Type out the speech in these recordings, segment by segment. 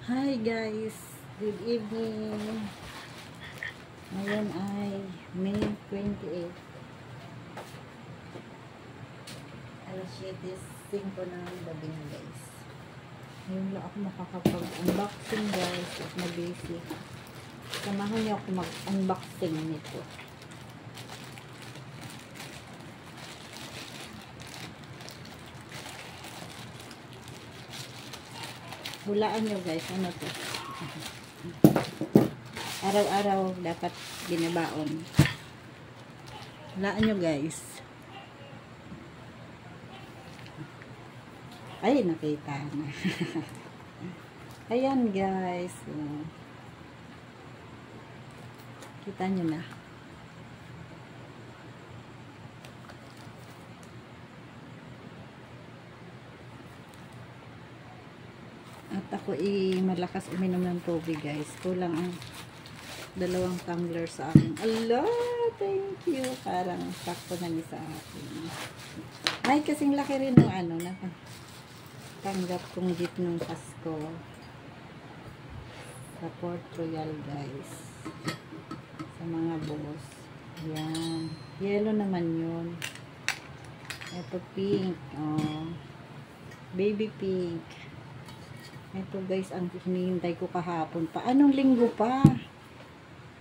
Hi guys, good evening. Ngayon ay May 28. Alas 7:05 ng gabi na guys. Ngayon lang ako makakapag-unboxing guys at na-busy. Samahan niyo ako mag-unboxing nito. Hulaan nyo guys, ano to? Araw-araw dapat binabaon. Hulaan nyo guys. Ay, nakita na. Ayan guys. Kita nyo na. At ako malakas uminom ng tubig guys. Kulang ang 2 tumbler sa akin. Allah, thank you. Parang sakto na ni sa akin. Ay, kasing laki rin ng ano, tanggap kong gift nung Pasko. Sa Port Royal guys. Sa mga boss. Ayan. Yellow naman yun. Ito pink. Oh. Baby pink. Ito guys, ang hinihintay ko kahapon pa. Anong linggo pa?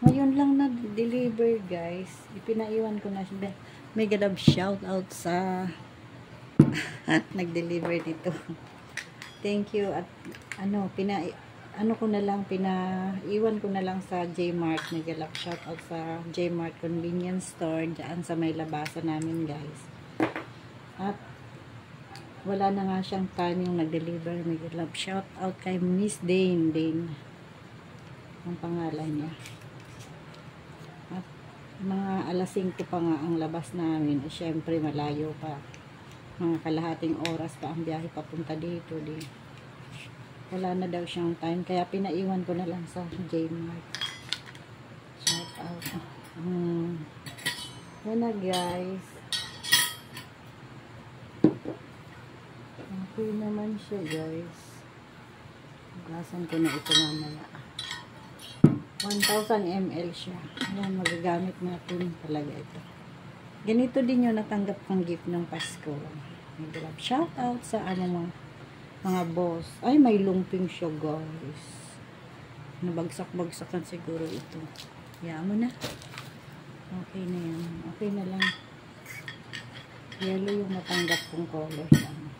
Ngayon lang na-deliver guys. Ipinaiwan ko na siya. May gadab shout out sa nag-deliver dito. Thank you. At pinaiwan ko na lang sa J-Mart. May gadab shout out sa J-Mart convenience store. Diyan sa may labasan namin guys. At wala na nga siyang time yung nag-deliver. May love shout out kay Miss Dane. Ang pangalan niya. At mga alas 5 pa nga ang labas namin. Siyempre malayo pa. Mga kalahating oras pa ang biyahe papunta dito. Wala na daw siyang time. Kaya pinaiwan ko na lang sa J-Mart. Shout out. Yan na guys. Okay naman siya guys. Hugasan ko na ito mamaya. 1,000 ml siya. Ayan, magagamit natin talaga ito. Ganito din yung natanggap kong gift ng Pasko. Shout out sa mga boss. Ay, may lumping siya guys. Nabagsak-bagsakan siguro ito. Hayaan mo na. Okay na yan. Okay na lang. Yellow yung natanggap kong color lang.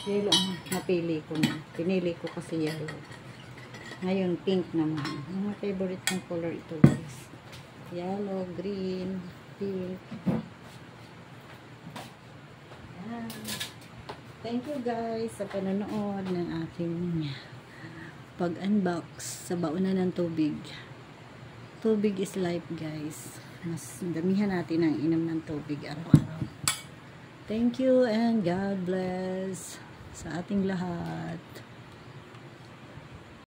Yellow ang napili ko na. Pinili ko kasi yellow. Ngayon, pink naman. Mga favorite kong color ito guys. Yellow, green, pink. Yan. Thank you guys sa panonood ng aking pag-unbox sa baunan ng tubig. Tubig is life guys. Mas damihan natin ang inom ng tubig araw-araw. Thank you and God bless sa ating lahat.